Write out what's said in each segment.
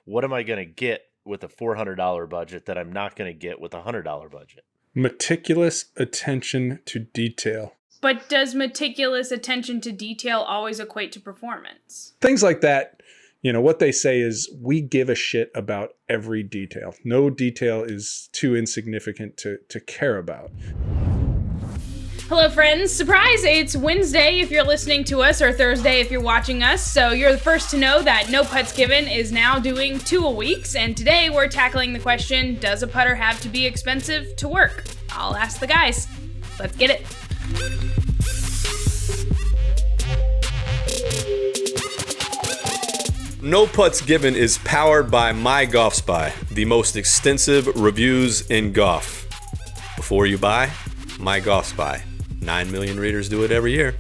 what am I going to get with a $400 budget that I'm not going to get with a $100 budget? Meticulous attention to detail. But does meticulous attention to detail always equate to performance? Things like that. What they say is we give a shit about every detail. No detail is too insignificant to care about. Hello, friends. Surprise! It's Wednesday if you're listening to us, or Thursday if you're watching us. So you're the first to know that No Putts Given is now doing 2 a weeks. And today we're tackling the question, does a putter have to be expensive to work? I'll ask the guys. Let's get it. No Putts Given is powered by MyGolfSpy, the most extensive reviews in golf. Before you buy, MyGolfSpy. 9 million readers do it every year.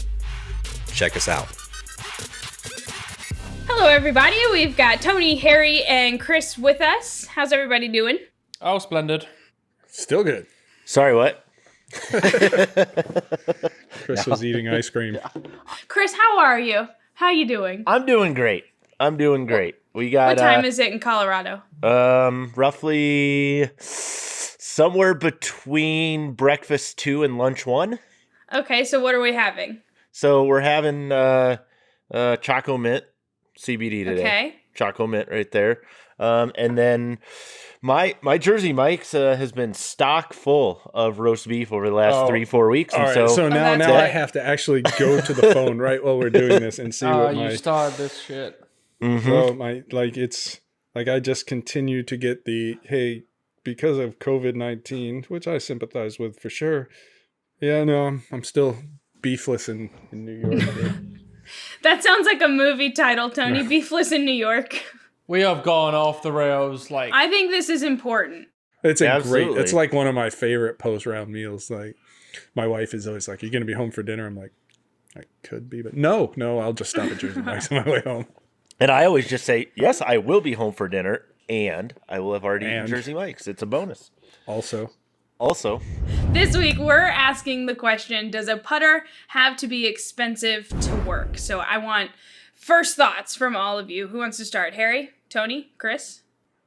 Check us out. Hello, everybody. We've got Tony, Harry, and Chris with us. How's everybody doing? Oh, splendid. Still good. Sorry, what? Chris was eating ice cream. Chris, how are you? How you doing? I'm doing great. We got What time is it in Colorado? roughly somewhere between breakfast 2 and lunch 1. Okay, so what are we having? So we're having Choco Mint CBD today. Okay. Choco Mint right there. And then my Jersey Mike's has been stock full of roast beef over the last 3-4 weeks. All And right, so now that's I right. have to actually go to the phone right while we're doing this and see what my... You started this shit. Mhm. Well, it's like I just continue to get the, hey, because of COVID-19, which I sympathize with for sure. Yeah, no, I'm still beefless in New York. That sounds like a movie title, Tony. Beefless in New York. We have gone off the rails. I think this is important. It's Absolutely. it's like one of my favorite post-round meals. Like, my wife is always like, "Are you going to be home for dinner?" I'm like, I could be, but no, I'll just stop at Jersey Mike's on my way home. And I always just say, yes, I will be home for dinner, and I will have already eaten Jersey Mike's. It's a bonus. Also, This week, we're asking the question, does a putter have to be expensive to work? So I want first thoughts from all of you. Who wants to start? Harry? Tony? Chris?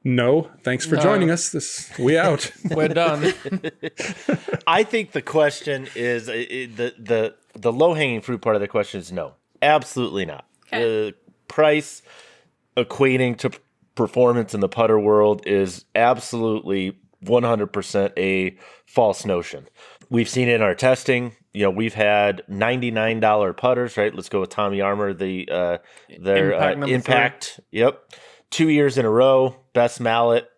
no, thanks for No. joining us. We out. We're done. I think the question is the low-hanging fruit part of the question is no. Absolutely not. Okay. The price equating to performance in the putter world is absolutely 100% a false notion. We've seen it in our testing. We've had $99 putters, right? Let's go with Tommy Armour, their Impact number Impact. Yep. 2 years in a row, best mallet,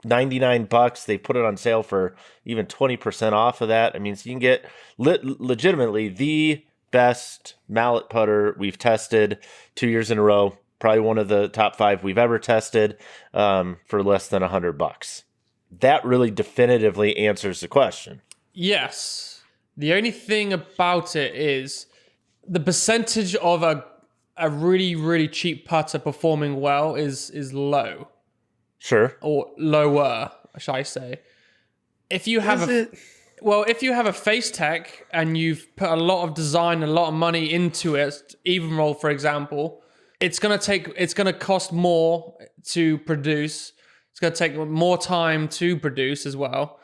$99. They put it on sale for even 20% off of that. I mean, so you can get legitimately the best mallet putter we've tested 2 years in a row. Probably one of the top 5 we've ever tested for less than $100. That really definitively answers the question. Yes. The only thing about it is the percentage of a really, really cheap putter performing well is low. Sure. Or lower, shall I say. If you have if you have a face tech and you've put a lot of design, a lot of money into it, even roll, for example, it's gonna cost more to produce. It's gonna take more time to produce as well.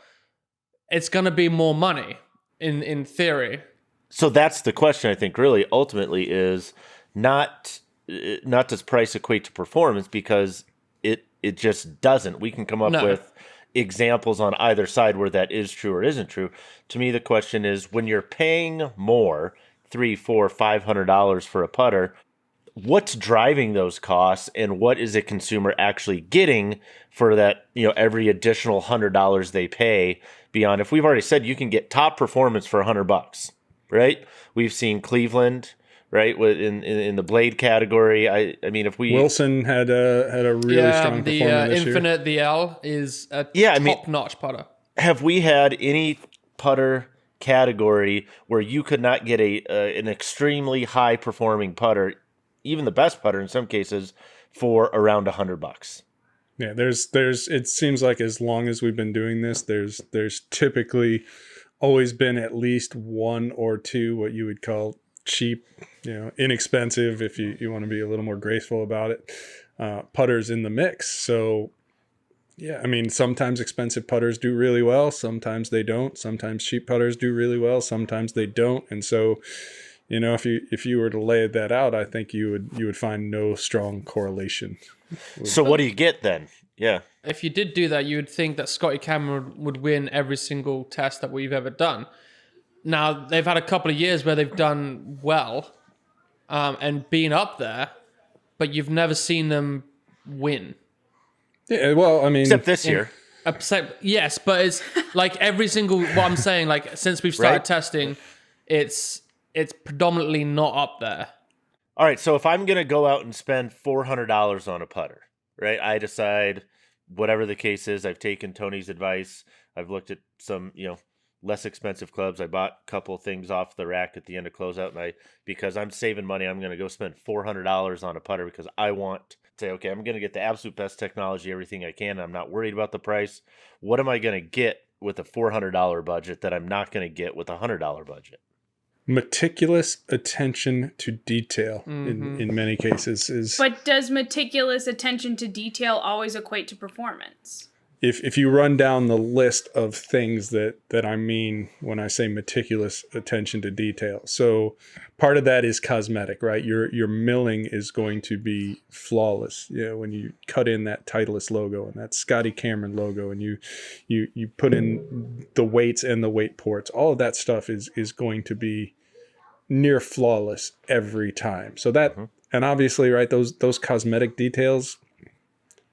It's gonna be more money in theory. So that's the question, I think, really, ultimately, is not does price equate to performance, because it just doesn't. We can come up with examples on either side where that is true or isn't true. To me, the question is, when you're paying more, $300, $400, $500 for a putter, what's driving those costs, and what is a consumer actually getting for that, every additional $100 they pay beyond? If we've already said you can get top performance for $100, right? We've seen Cleveland, right, in the blade category. I mean, if we Wilson had a really strong the performance this year. Infinite, the L is a top-notch putter. have we had any putter category where you could not get an extremely high performing putter, even the best putter in some cases, for around $100? Yeah, there's it seems like as long as we've been doing this, there's typically always been at least one or two what you would call cheap, inexpensive, if you want to be a little more graceful about it, putters in the mix. So yeah, I mean, sometimes expensive putters do really well, sometimes they don't. Sometimes cheap putters do really well, sometimes they don't. And so, if you were to lay that out, I think you would find no strong correlation. So what do you get then? Yeah. If you did do that, you would think that Scotty Cameron would win every single test that we've ever done. Now, they've had a couple of years where they've done well and been up there, but you've never seen them win. Yeah, well, I mean, Except this year. Yes, but it's like every single, what I'm saying, like since we've started testing, it's predominantly not up there. All right, so if I'm going to go out and spend $400 on a putter, right? I decide, whatever the case is, I've taken Tony's advice. I've looked at some, less expensive clubs. I bought a couple of things off the rack at the end of closeout, and because I'm saving money, I'm going to go spend $400 on a putter because I want to say, okay, I'm going to get the absolute best technology, everything I can. I'm not worried about the price. What am I going to get with a $400 budget that I'm not going to get with a $100 budget? Meticulous attention to detail in many cases is. But does meticulous attention to detail always equate to performance? If you run down the list of things that I mean when I say meticulous attention to detail, so part of that is cosmetic, right? Your milling is going to be flawless. When you cut in that Titleist logo and that Scotty Cameron logo, and you put in the weights and the weight ports, all of that stuff is going to be near flawless every time. So that, and obviously, right, those cosmetic details,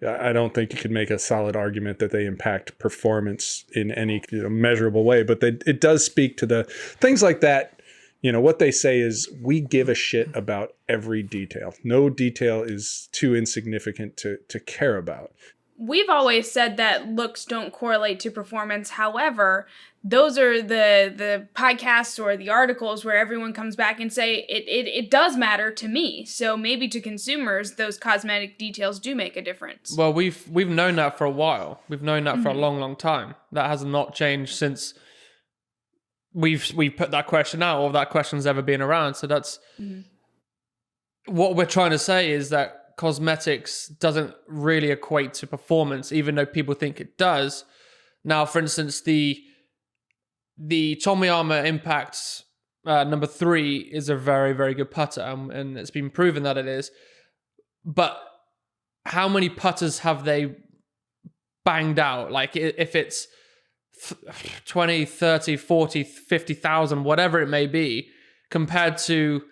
I don't think you could make a solid argument that they impact performance in any measurable way, but it does speak to the things like that. What they say is we give a shit about every detail. No detail is too insignificant to care about. We've always said that looks don't correlate to performance. However, those are the podcasts or the articles where everyone comes back and say it does matter to me. So maybe to consumers, those cosmetic details do make a difference. Well, we've known that for a while. We've known that for a long, long time. That has not changed since we put that question out, or that question's ever been around. So that's what we're trying to say, is that cosmetics doesn't really equate to performance, even though people think it does. Now, for instance, the Tomiyama Impact number 3 is a very, very good putter, and it's been proven that it is. But how many putters have they banged out? Like, if it's 20, 30, 40, 50,000, whatever it may be, compared to,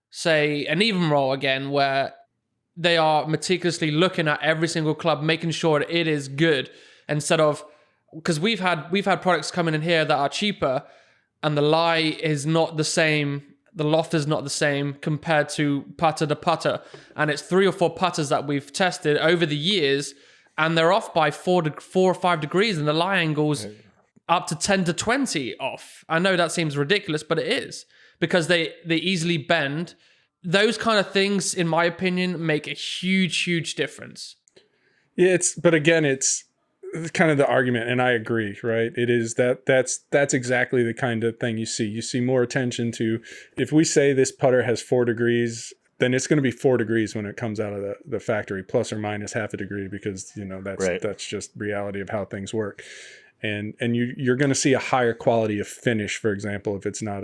say, an even roll again, where they are meticulously looking at every single club, making sure that it is good, instead of, because we've had products coming in here that are cheaper, and the lie is not the same, the loft is not the same compared to putter to putter, and it's 3 or 4 putters that we've tested over the years, and they're off by 4 or 5 degrees, and the lie angle's up to 10 to 20 off. I know that seems ridiculous, but it is, because they easily bend. Those kind of things, in my opinion, make a huge, huge difference. Yeah, but again, it's kind of the argument, and I agree, right? It is that's exactly the kind of thing you see. You see more attention to, if we say this putter has 4 degrees, then it's going to be 4 degrees when it comes out of the factory, plus or minus half a degree, because that's just reality of how things work. And you're going to see a higher quality of finish, for example, if it's not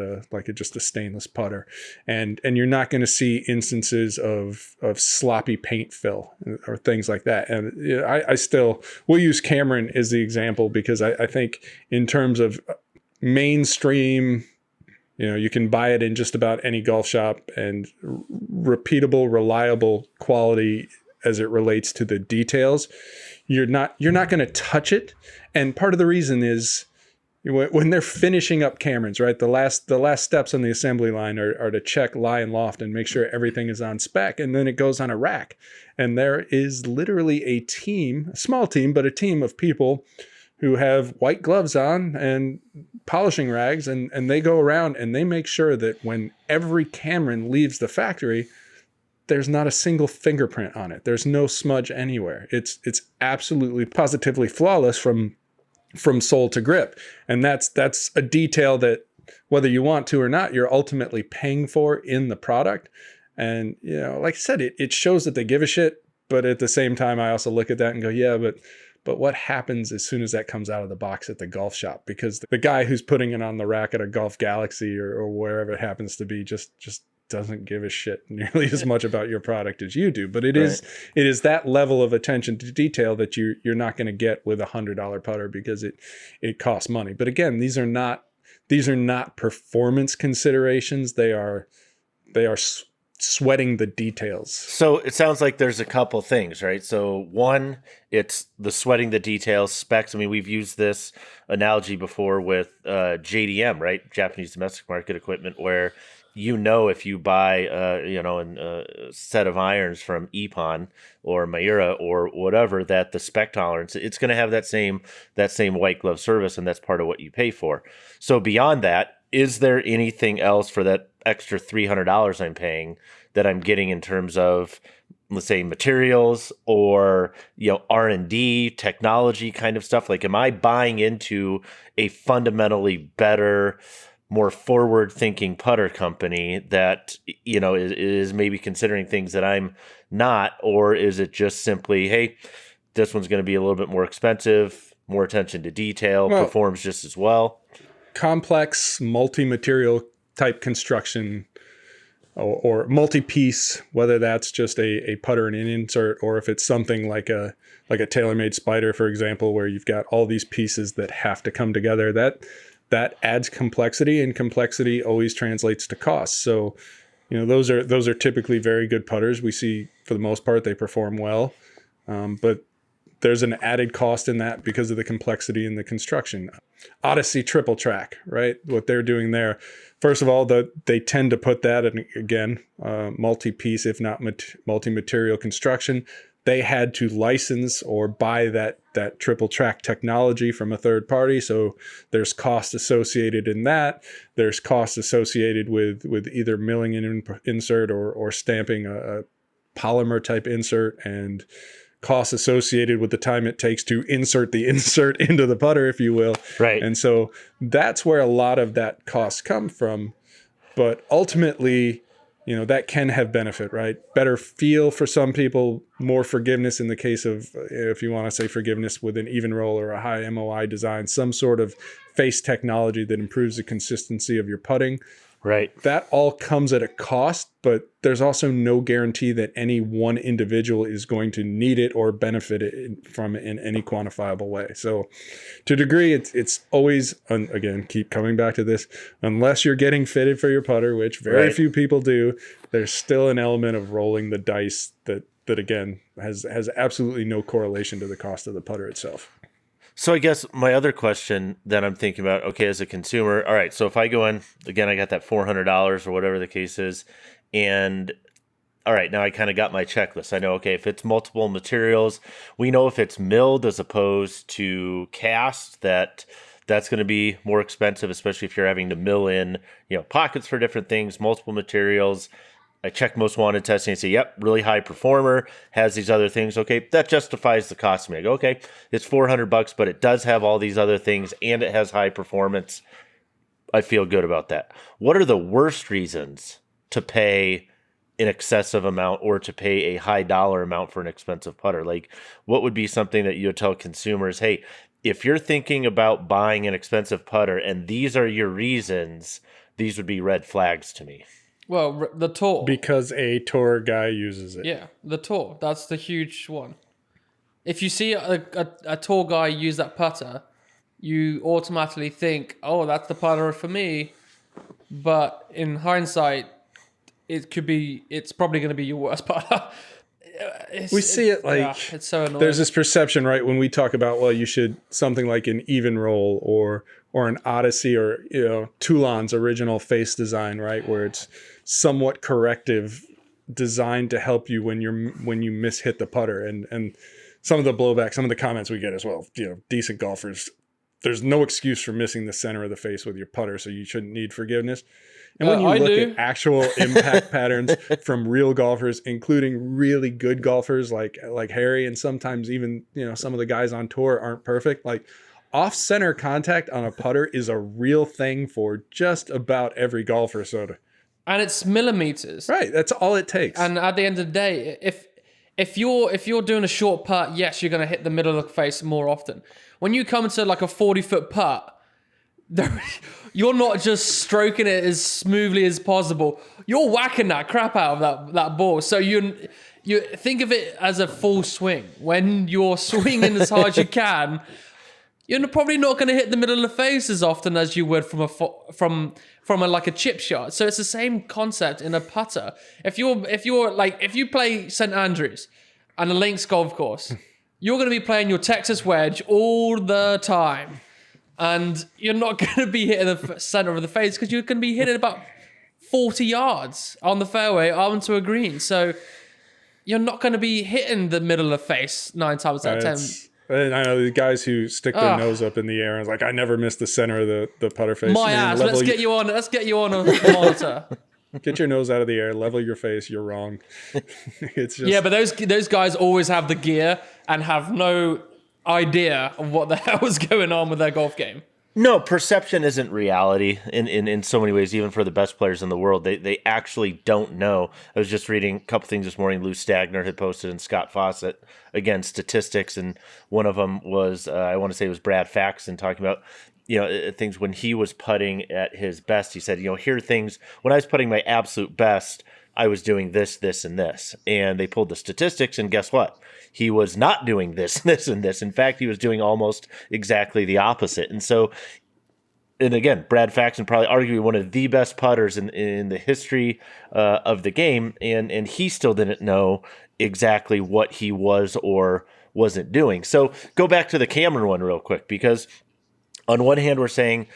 just a stainless putter, and you're not going to see instances of sloppy paint fill or things like that. And I still will use Cameron as the example, because I think in terms of mainstream, you can buy it in just about any golf shop, and repeatable, reliable quality as it relates to the details. You're not going to touch it. And part of the reason is when they're finishing up Camerons, right? The last steps on the assembly line are to check lie and loft and make sure everything is on spec. And then it goes on a rack. And there is literally a team, a small team, but a team of people who have white gloves on and polishing rags. And they go around and they make sure that when every Cameron leaves the factory, there's not a single fingerprint on it. There's no smudge anywhere. It's absolutely positively flawless from sole to grip. And that's a detail that, whether you want to or not, you're ultimately paying for in the product. And, like I said, it shows that they give a shit. but at the same time, I also look at that and go, yeah, but what happens as soon as that comes out of the box at the golf shop? Because the guy who's putting it on the rack at a Golf Galaxy or wherever it happens to be just doesn't give a shit nearly as much about your product as you do. But it is that level of attention to detail that you're not going to get with $100 putter, because it costs money. But again, these are not performance considerations. They are sweating the details. So it sounds like there's a couple things, right? So one, it's the sweating the details, specs. I mean, we've used this analogy before with JDM, right? Japanese domestic market equipment, where if you buy a set of irons from Ippon or Miura or whatever, that the spec tolerance, it's going to have that same white glove service, and that's part of what you pay for. So beyond that, is there anything else for that extra $300 I'm paying that I'm getting in terms of, let's say, materials or R&D, technology kind of stuff? Like, am I buying into a fundamentally better, more forward-thinking putter company that is maybe considering things that I'm not? Or is it just simply, hey, this one's going to be a little bit more expensive, more attention to detail, performs just as well? Complex multi-material type construction or multi-piece, whether that's just a putter and an insert, or if it's something like a TaylorMade Spider, for example, where you've got all these pieces that have to come together, that adds complexity, and complexity always translates to cost. So, those are typically very good putters. We see, for the most part, they perform well, but there's an added cost in that because of the complexity in the construction. Odyssey Triple Track, right? What they're doing there. First of all, they tend to put that in, again, multi-piece, if not multi-material construction. They had to license or buy that triple track technology from a third party. So there's cost associated in that. There's cost associated with either milling an insert or stamping a polymer type insert, and costs associated with the time it takes to insert the insert into the putter, if you will. Right. And so that's where a lot of that costs come from. But ultimately, that can have benefit, right? Better feel for some people, more forgiveness in the case of, if you want to say forgiveness with an even roll or a high MOI design, some sort of face technology that improves the consistency of your putting. Right. That all comes at a cost, but there's also no guarantee that any one individual is going to need it or benefit from it in any quantifiable way. So to a degree, it's always, again, keep coming back to this, unless you're getting fitted for your putter, which very few people do, there's still an element of rolling the dice that again, has absolutely no correlation to the cost of the putter itself. So I guess my other question that I'm thinking about, okay, as a consumer, all right, so if I go in, again, I got that $400 or whatever the case is, and all right, now I kind of got my checklist. I know, okay, if it's multiple materials, we know if it's milled as opposed to cast, that's going to be more expensive, especially if you're having to mill in, pockets for different things, multiple materials. I check most wanted testing and say, yep, really high performer, has these other things. Okay, that justifies the cost to me. I go, okay, it's $400, but it does have all these other things and it has high performance. I feel good about that. What are the worst reasons to pay an excessive amount or to pay a high dollar amount for an expensive putter? Like, what would be something that you would tell consumers, hey, if you're thinking about buying an expensive putter and these are your reasons, these would be red flags to me? Well, the tour. Because a tour guy uses it. Yeah, the tour. That's the huge one. If you see a tour guy use that putter, you automatically think, oh, that's the putter for me. But in hindsight, it's probably going to be your worst putter. We see it like, it's so annoying. There's this perception, right? When we talk about, well, you should something like an even roll or an Odyssey or, Toulon's original face design, right? Where it's somewhat corrective, designed to help you when you mishit the putter. And some of the blowback, some of the comments we get as well, decent golfers, there's no excuse for missing the center of the face with your putter, so you shouldn't need forgiveness. And when you look at actual impact patterns from real golfers, including really good golfers like Harry, and sometimes even, some of the guys on tour aren't perfect, like off-center contact on a putter is a real thing for just about every golfer. And it's millimeters. Right. That's all it takes. And at the end of the day, if if you're doing a short putt, yes, you're going to hit the middle of the face more often. When you come to like a 40-foot putt, you're not just stroking it as smoothly as possible. You're whacking that crap out of that ball. So you think of it as a full swing. When you're swinging as hard as you can, you're probably not going to hit the middle of the face as often as you would from a chip shot. So it's the same concept in a putter. If you play St Andrews and a links golf course, you're going to be playing your Texas wedge all the time. And you're not going to be hitting the center of the face because you're going to be hitting about 40 yards on the fairway onto a green. So you're not going to be hitting the middle of the face 9 times out of 10. And I know the guys who stick their nose up in the air and it's like, I never miss the center of the putter face. My ass, let's get you on a monitor. Get your nose out of the air, level your face, you're wrong. It's just... Yeah, but those guys always have the gear and have no idea of what the hell is going on with their golf game. No, perception isn't reality in so many ways, even for the best players in the world. They actually don't know. I was just reading a couple things this morning. Lou Stagner had posted and Scott Fawcett, again, statistics, and one of them was, I want to say it was Brad Faxon talking about, things when he was putting at his best. He said, here are things, when I was putting my absolute best, I was doing this, this, and this. And they pulled the statistics, and guess what? He was not doing this, this, and this. In fact, he was doing almost exactly the opposite. And so, and again, Brad Faxon probably arguably one of the best putters in the history of the game, and he still didn't know exactly what he was or wasn't doing. So go back to the Cameron one real quick, because on one hand, we're saying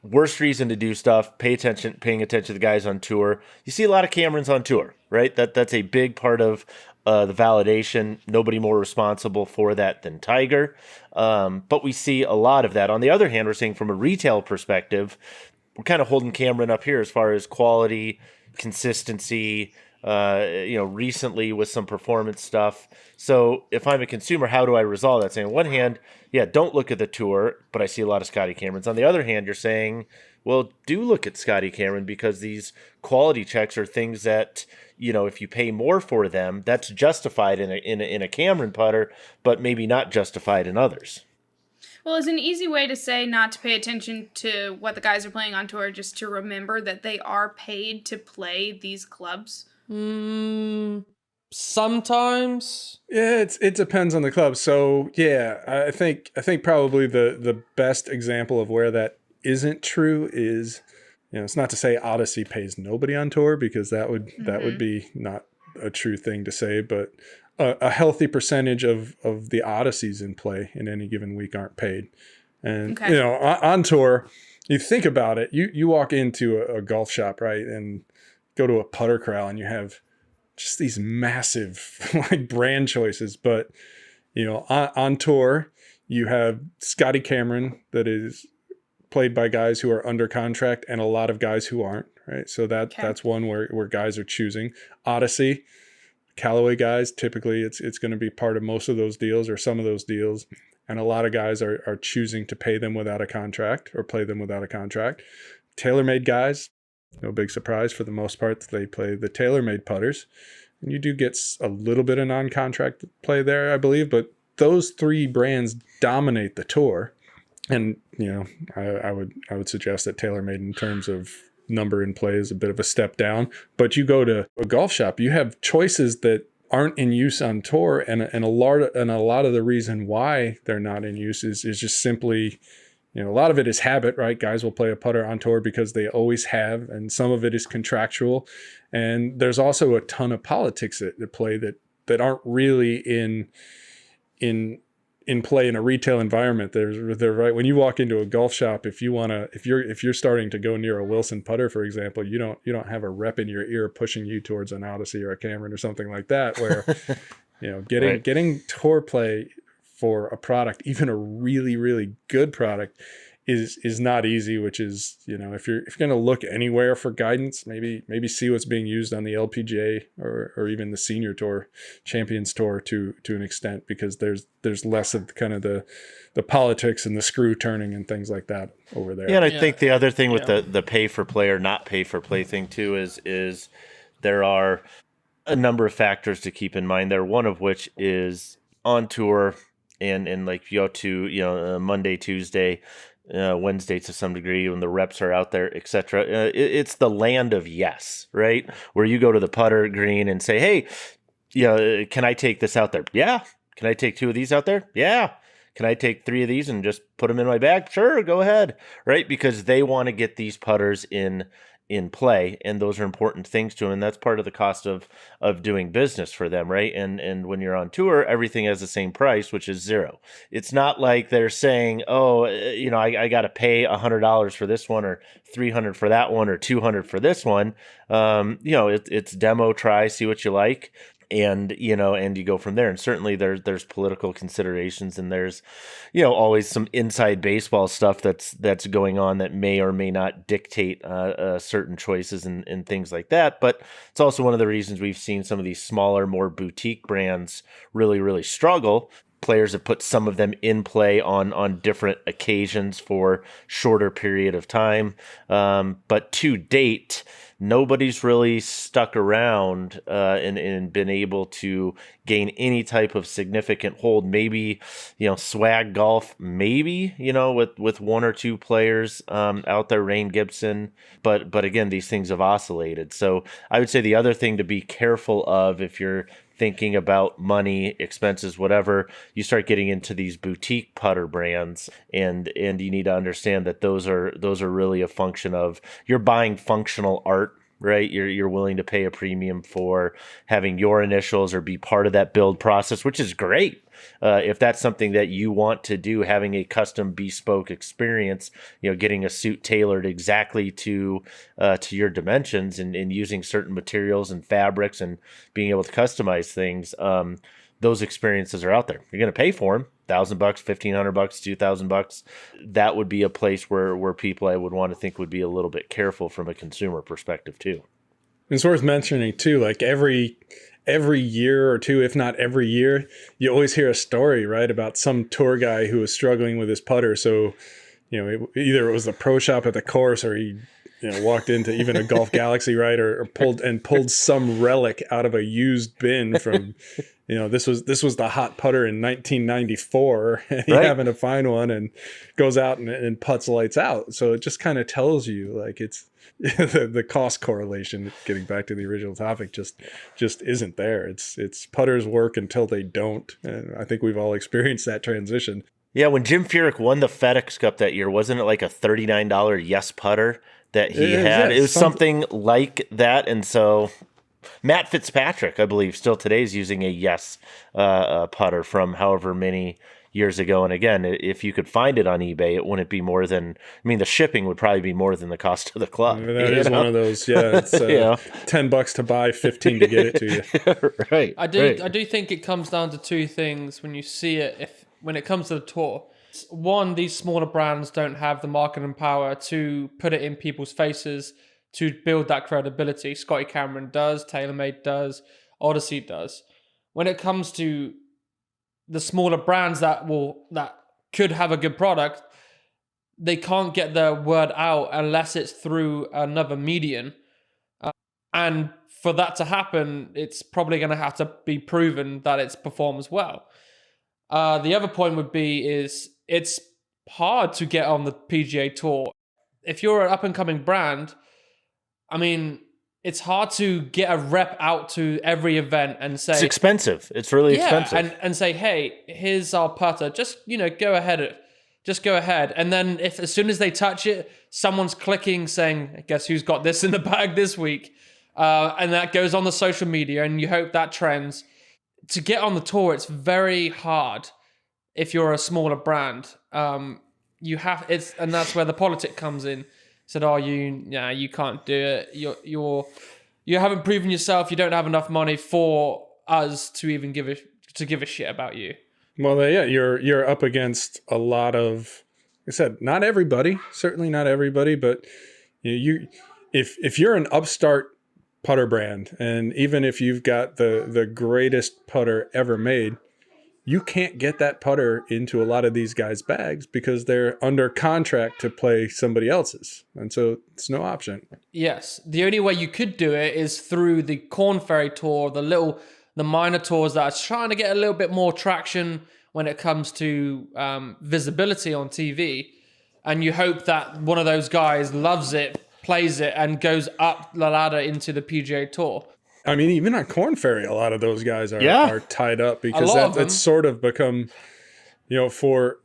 worst reason to do stuff, paying attention to the guys on tour. You see a lot of Camerons on tour, right? That's a big part of the validation. Nobody more responsible for that than Tiger. But we see a lot of that. On the other hand, we're saying from a retail perspective, we're kind of holding Cameron up here as far as quality, consistency, recently with some performance stuff. So if I'm a consumer, how do I resolve that? Saying on one hand, yeah, don't look at the tour, but I see a lot of Scotty Camerons. On the other hand, you're saying, well, do look at Scotty Cameron, because these quality checks are things that, if you pay more for them, that's justified in a Cameron putter, but maybe not justified in others. Well, is an easy way to say not to pay attention to what the guys are playing on tour just to remember that they are paid to play these clubs? Sometimes. Yeah, it depends on the club. So yeah, I think probably the best example of where that isn't true is, it's not to say Odyssey pays nobody on tour, because that would be not a true thing to say, but a healthy percentage of the Odysseys in play in any given week aren't paid. And, on tour, you think about it, you walk into a golf shop, right, and go to a putter corral and you have just these massive brand choices. But, on tour, you have Scotty Cameron that is played by guys who are under contract and a lot of guys who aren't, right? So that's one where guys are choosing. Odyssey, Callaway guys, typically it's going to be part of most of those deals or some of those deals. And a lot of guys are choosing to pay them without a contract or play them without a contract. TaylorMade guys, no big surprise for the most part, they play the TaylorMade putters. And you do get a little bit of non-contract play there, I believe, but those three brands dominate the tour. And, I would suggest that TaylorMade in terms of number in play is a bit of a step down. But you go to a golf shop, you have choices that aren't in use on tour, and a lot of the reason why they're not in use is just simply, a lot of it is habit, right? Guys will play a putter on tour because they always have, and some of it is contractual. And there's also a ton of politics at play that aren't really in play in a retail environment. They're right. When you walk into a golf shop, if you're starting to go near a Wilson putter, for example, you don't have a rep in your ear pushing you towards an Odyssey or a Cameron or something like that, where, getting tour play for a product, even a really, really good product, is not easy, which is, if you're going to look anywhere for guidance, maybe see what's being used on the LPGA or even the Senior Tour, Champions Tour to an extent, because there's less of kind of the politics and the screw turning and things like that over there. Yeah, and I think the other thing with the pay for play or not pay for play thing too is there are a number of factors to keep in mind there. One of which is on tour, and like you go to Monday, Tuesday, Wednesday to some degree when the reps are out there, etc. It's the land of yes, right? Where you go to the putter green and say, hey, can I take this out there? Yeah. Can I take 2 of these out there? Yeah. Can I take 3 of these and just put them in my bag? Sure, go ahead, right? Because they want to get these putters in play, and those are important things to them, and that's part of the cost of doing business for them, right? And when you're on tour, everything has the same price, which is $0. It's not like they're saying, I got to pay $100 for this one, or $300 for that one, or $200 for this one. It's demo, try, see what you like. And you go from there. And certainly there's political considerations, and there's always some inside baseball stuff that's going on that may or may not dictate certain choices and things like that. But it's also one of the reasons we've seen some of these smaller, more boutique brands really, really struggle. Players have put some of them in play on different occasions for shorter period of time. But to date, nobody's really stuck around and been able to gain any type of significant hold. Maybe, Swag Golf, maybe, with 1 or 2 players out there, Rain Gibson. But again, these things have oscillated. So I would say the other thing to be careful of, if you're thinking about money, expenses, whatever, you start getting into these boutique putter brands, and you need to understand that those are really a function of, you're buying functional art, right? You're willing to pay a premium for having your initials or be part of that build process, which is great. If that's something that you want to do, having a custom bespoke experience, getting a suit tailored exactly to your dimensions, and using certain materials and fabrics and being able to customize things, those experiences are out there. You're going to pay for them, $1,000, $1,500, $2,000. That would be a place where people, I would want to think, would be a little bit careful from a consumer perspective too. It's worth mentioning too, like every year or two, if not every year, you always hear a story, right, about some tour guy who was struggling with his putter. So, either it was the pro shop at the course, or he walked into even a Golf Galaxy, right, or pulled some relic out of a used bin from, this was the hot putter in 1994, and he happened to find one and goes out and putts lights out. So it just kind of tells you, like, it's the cost correlation, getting back to the original topic, just isn't there. It's putters work until they don't. And I think we've all experienced that transition. Yeah, when Jim Furyk won the FedEx Cup that year, wasn't it like a $39 Yes putter that he had? It was something like that. And so Matt Fitzpatrick, I believe, still today is using a Yes putter from however many years ago. And again, if you could find it on eBay, it wouldn't be more than, the shipping would probably be more than the cost of the club. That is one of those. Yeah, it's $10 to buy, $15 to get it to you. Right. I do think it comes down to 2 things when you see it. When it comes to the tour, 1, these smaller brands don't have the marketing power to put it in people's faces to build that credibility. Scotty Cameron does, TaylorMade does, Odyssey does. When it comes to the smaller brands that could have a good product, they can't get their word out unless it's through another medium. And for that to happen, it's probably going to have to be proven that it performs well. The other point would be is it's hard to get on the PGA Tour. If you're an up-and-coming brand, it's hard to get a rep out to every event and say... It's expensive. It's really expensive. And say, hey, here's our putter. Just, go ahead. Just go ahead. And then as soon as they touch it, someone's clicking saying, guess who's got this in the bag this week? And that goes on the social media, and you hope that trends. To get on the tour, it's very hard if you're a smaller brand. And that's where the politic comes in. Said, you can't do it. You haven't proven yourself. You don't have enough money for us to even give a shit about you. Well, you're up against a lot of, like I said, not everybody, certainly not everybody, but if you're an upstart putter brand, and even if you've got the greatest putter ever made, you can't get that putter into a lot of these guys' bags because they're under contract to play somebody else's. And so it's no option. Yes. The only way you could do it is through the Corn Ferry Tour, the minor tours that are trying to get a little bit more traction when it comes to visibility on TV. And you hope that one of those guys loves it, plays it, and goes up the ladder into the PGA Tour. I mean, even on Corn Ferry, a lot of those guys are tied up because it's sort of become, for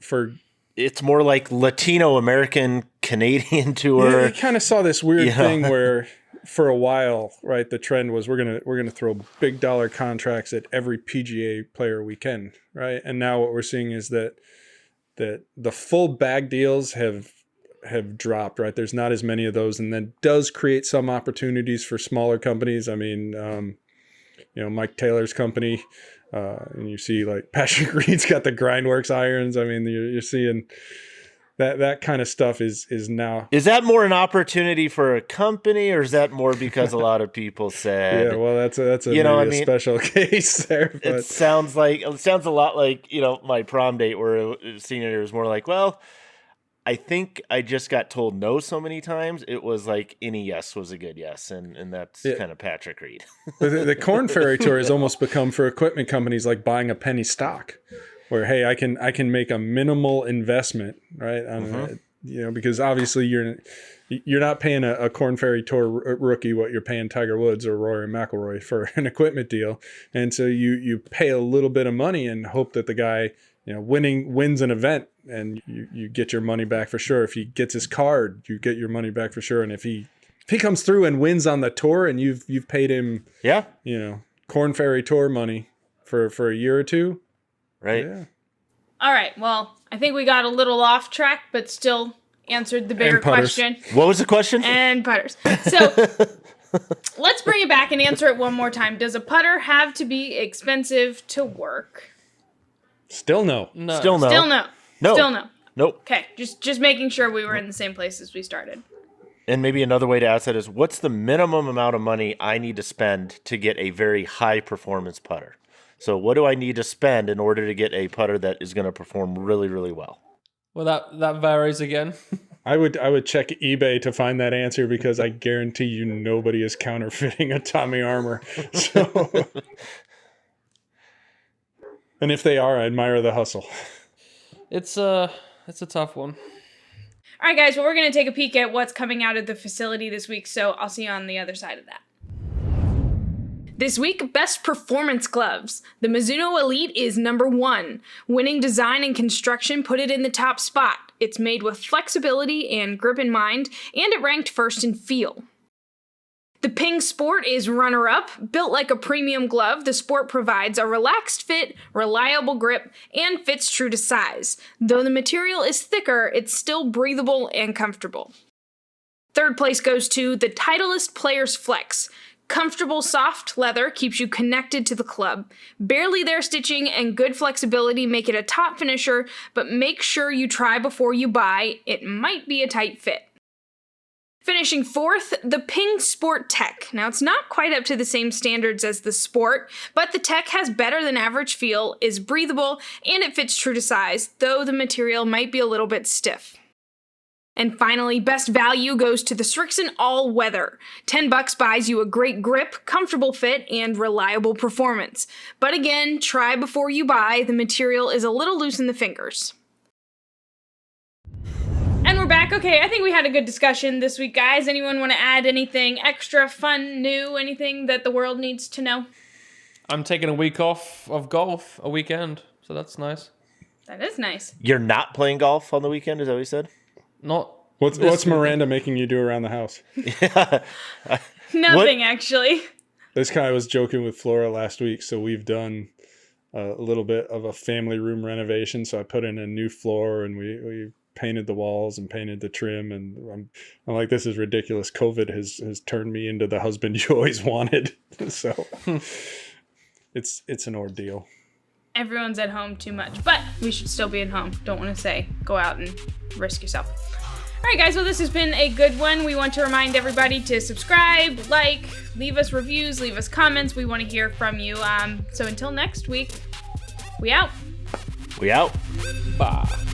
it's more like Latino American Canadian tour. Yeah, we kind of saw this weird thing where for a while, right, the trend was we're gonna throw big dollar contracts at every PGA player we can, right? And now what we're seeing is that the full bag deals have dropped, right? There's not as many of those, and that does create some opportunities for smaller companies. I mean, Mike Taylor's company, and you see like Patrick Reed's got the Grindworks irons. I mean, you're seeing that kind of stuff is now. Is that more an opportunity for a company, or is that more because a lot of people said? Yeah, well, that's a special case there. But. It sounds a lot like my prom date where senior year was more like, well, I think I just got told no so many times. It was like any yes was a good yes, and that's kind of Patrick Reed. The Corn Ferry Tour has almost become for equipment companies like buying a penny stock, where hey, I can make a minimal investment, right? Because obviously you're not paying a Corn Ferry Tour rookie what you're paying Tiger Woods or Rory McIlroy for an equipment deal, and so you pay a little bit of money and hope that the guy wins an event. And you get your money back for sure. If he gets his card, you get your money back for sure. And if he comes through and wins on the tour, and you've paid him, Corn Ferry Tour money for a year or two, right? Yeah. All right. Well, I think we got a little off track, but still answered the bigger question. What was the question? And putters. So let's bring it back and answer it one more time. Does a putter have to be expensive to work? Still no. Still no. Still no. No. Still no. Nope. Okay, just making sure we were in the same place as we started. And maybe another way to ask that is, what's the minimum amount of money I need to spend to get a very high performance putter? So what do I need to spend in order to get a putter that is going to perform really, really well? Well, that varies again. I would check eBay to find that answer, because I guarantee you nobody is counterfeiting a Tommy Armour. So, and if they are, I admire the hustle. It's a tough one. All right, guys, well, we're going to take a peek at what's coming out of the facility this week, so I'll see you on the other side of that. This week, best performance gloves. The Mizuno Elite is number 1. Winning design and construction put it in the top spot. It's made with flexibility and grip in mind, and it ranked first in feel. The Ping Sport is runner-up. Built like a premium glove, the Sport provides a relaxed fit, reliable grip, and fits true to size. Though the material is thicker, it's still breathable and comfortable. Third place goes to the Titleist Players Flex. Comfortable soft leather keeps you connected to the club. Barely there stitching and good flexibility make it a top finisher, but make sure you try before you buy. It might be a tight fit. Finishing fourth, the Ping Sport Tech. Now, it's not quite up to the same standards as the Sport, but the Tech has better than average feel, is breathable, and it fits true to size, though the material might be a little bit stiff. And finally, best value goes to the Srixon All Weather. $10 buys you a great grip, comfortable fit, and reliable performance. But again, try before you buy. The material is a little loose in the fingers. And we're back. Okay, I think we had a good discussion this week, guys. Anyone want to add anything extra, fun, new, anything that the world needs to know? I'm taking a week off of golf, a weekend, so that's nice. That is nice. You're not playing golf on the weekend, is that what you said? Not. What's Miranda making you do around the house? Nothing, actually. This guy was joking with Flora last week, so we've done a little bit of a family room renovation. So I put in a new floor, and we painted the walls and painted the trim, and I'm like, this is ridiculous. COVID has turned me into the husband you always wanted. So it's an ordeal. Everyone's at home too much, but we should still be at home. Don't want to say go out and risk yourself. All right, guys, well, this has been a good one. We want to remind everybody to subscribe, like, leave us reviews, leave us comments. We want to hear from you. So until next week, we out. We out. Bye.